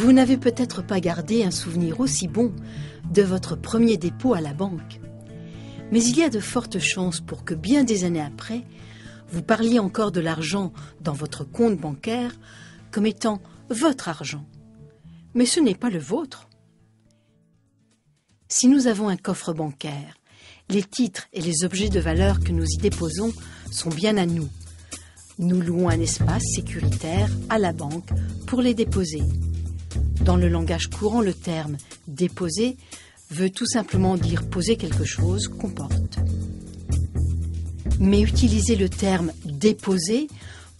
Vous n'avez peut-être pas gardé un souvenir aussi bon de votre premier dépôt à la banque. Mais il y a de fortes chances pour que bien des années après, vous parliez encore de l'argent dans votre compte bancaire comme étant votre argent. Mais ce n'est pas le vôtre. Si nous avons un coffre bancaire, les titres et les objets de valeur que nous y déposons sont bien à nous. Nous louons un espace sécuritaire à la banque pour les déposer. Dans le langage courant, le terme « déposer » veut tout simplement dire poser quelque chose qu'on porte. Mais utiliser le terme « déposer »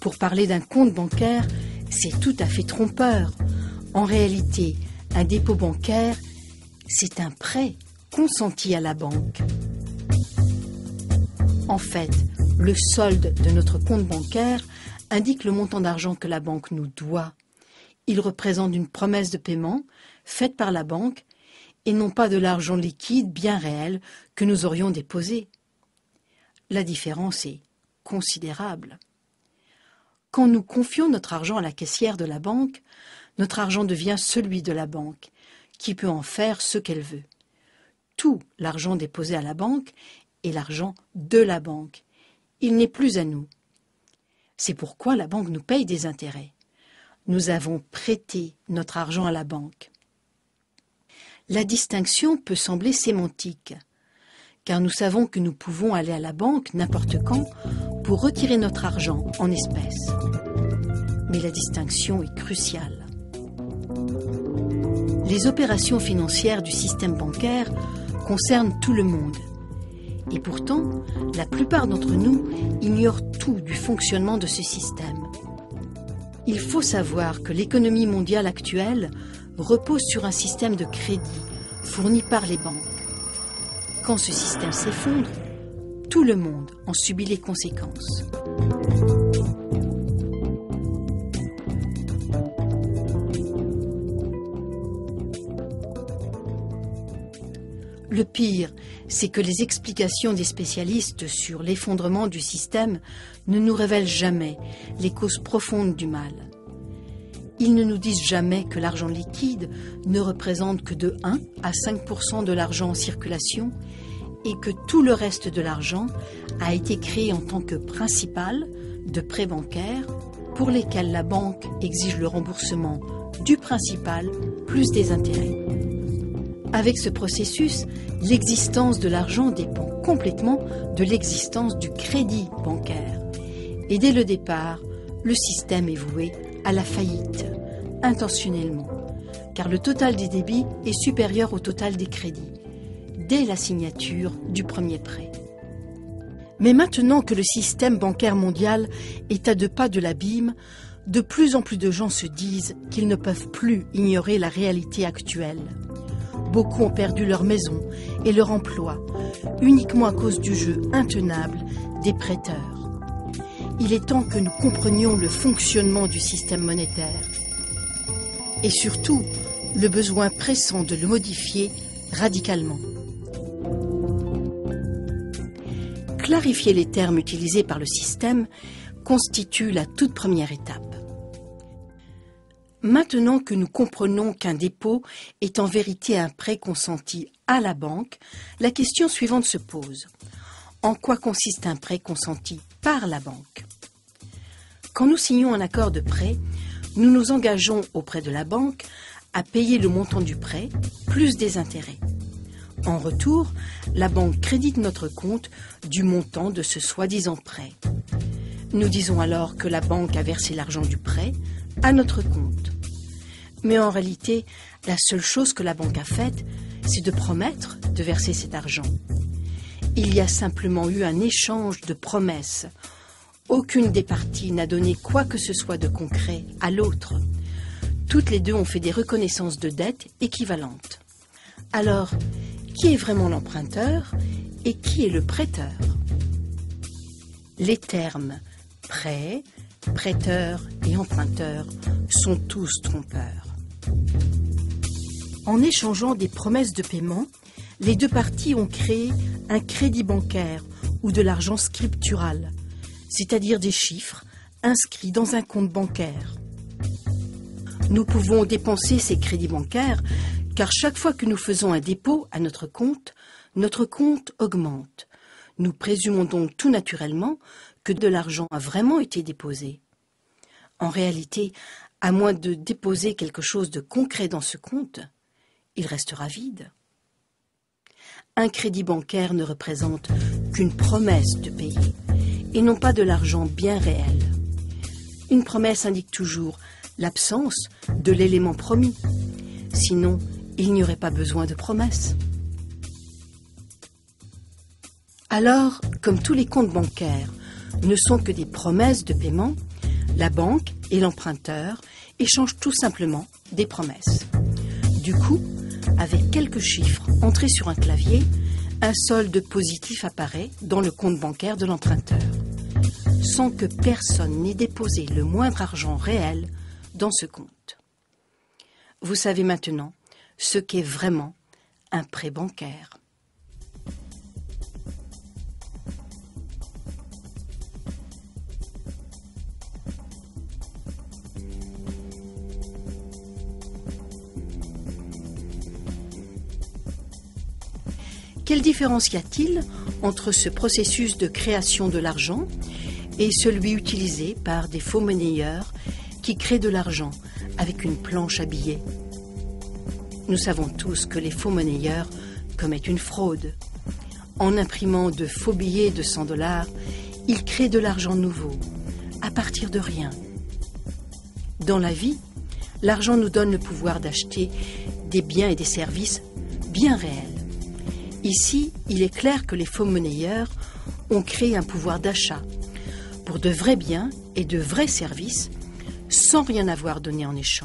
pour parler d'un compte bancaire, c'est tout à fait trompeur. En réalité, un dépôt bancaire, c'est un prêt consenti à la banque. En fait, le solde de notre compte bancaire indique le montant d'argent que la banque nous doit. Il représente une promesse de paiement faite par la banque et non pas de l'argent liquide bien réel que nous aurions déposé. La différence est considérable. Quand nous confions notre argent à la caissière de la banque, notre argent devient celui de la banque, qui peut en faire ce qu'elle veut. Tout l'argent déposé à la banque est l'argent de la banque. Il n'est plus à nous. C'est pourquoi la banque nous paye des intérêts. Nous avons prêté notre argent à la banque. La distinction peut sembler sémantique, car nous savons que nous pouvons aller à la banque n'importe quand pour retirer notre argent en espèces. Mais la distinction est cruciale. Les opérations financières du système bancaire concernent tout le monde. Et pourtant, la plupart d'entre nous ignorent tout du fonctionnement de ce système. Il faut savoir que l'économie mondiale actuelle repose sur un système de crédit fourni par les banques. Quand ce système s'effondre, tout le monde en subit les conséquences. Le pire, c'est que les explications des spécialistes sur l'effondrement du système ne nous révèlent jamais les causes profondes du mal. Ils ne nous disent jamais que l'argent liquide ne représente que de 1 à 5% de l'argent en circulation et que tout le reste de l'argent a été créé en tant que principal de prêts bancaires pour lesquels la banque exige le remboursement du principal plus des intérêts. Avec ce processus, l'existence de l'argent dépend complètement de l'existence du crédit bancaire. Et dès le départ, le système est voué à la faillite, intentionnellement, car le total des débits est supérieur au total des crédits, dès la signature du premier prêt. Mais maintenant que le système bancaire mondial est à 2 pas de l'abîme, de plus en plus de gens se disent qu'ils ne peuvent plus ignorer la réalité actuelle. Beaucoup ont perdu leur maison et leur emploi, uniquement à cause du jeu intenable des prêteurs. Il est temps que nous comprenions le fonctionnement du système monétaire et surtout le besoin pressant de le modifier radicalement. Clarifier les termes utilisés par le système constitue la toute première étape. Maintenant que nous comprenons qu'un dépôt est en vérité un prêt consenti à la banque, la question suivante se pose. En quoi consiste un prêt consenti par la banque? Quand nous signons un accord de prêt, nous nous engageons auprès de la banque à payer le montant du prêt plus des intérêts. En retour, la banque crédite notre compte du montant de ce soi-disant prêt. Nous disons alors que la banque a versé l'argent du prêt à notre compte. Mais en réalité, la seule chose que la banque a faite, c'est de promettre de verser cet argent. Il y a simplement eu un échange de promesses. Aucune des parties n'a donné quoi que ce soit de concret à l'autre. Toutes les deux ont fait des reconnaissances de dettes équivalentes. Alors, qui est vraiment l'emprunteur et qui est le prêteur? Les termes prêt, prêteur et emprunteur sont tous trompeurs. En échangeant des promesses de paiement, les deux parties ont créé un crédit bancaire ou de l'argent Nous pouvons dépenser ces crédits bancaires car chaque fois que nous faisons un dépôt à notre compte augmente. Nous présumons donc tout naturellement que de l'argent a vraiment été déposé. En réalité, à moins de déposer quelque chose de concret dans ce compte, il restera vide. Un crédit bancaire ne représente qu'une promesse de payer et non pas de l'argent bien réel. Une promesse indique toujours l'absence de l'élément promis. Sinon, il n'y aurait pas besoin de promesse. Alors, comme tous les comptes bancaires ne sont que des promesses de paiement, la banque et l'emprunteur échangent tout simplement des promesses. Du coup, avec quelques chiffres entrés sur un clavier, un solde positif apparaît dans le compte bancaire de l'emprunteur, sans que personne n'ait déposé le moindre argent réel dans ce compte. Vous savez maintenant ce qu'est vraiment un prêt bancaire. Quelle différence y a-t-il entre ce processus de création de l'argent et celui utilisé par des faux monnayeurs qui créent de l'argent avec une planche à billets? Nous savons tous que les faux monnayeurs commettent une fraude. En imprimant de faux billets de 100 $, ils créent de l'argent nouveau, à partir de rien. Dans la vie, l'argent nous donne le pouvoir d'acheter des biens et des services bien réels. Ici, il est clair que les faux monnayeurs ont créé un pouvoir d'achat pour de vrais biens et de vrais services sans rien avoir donné en échange.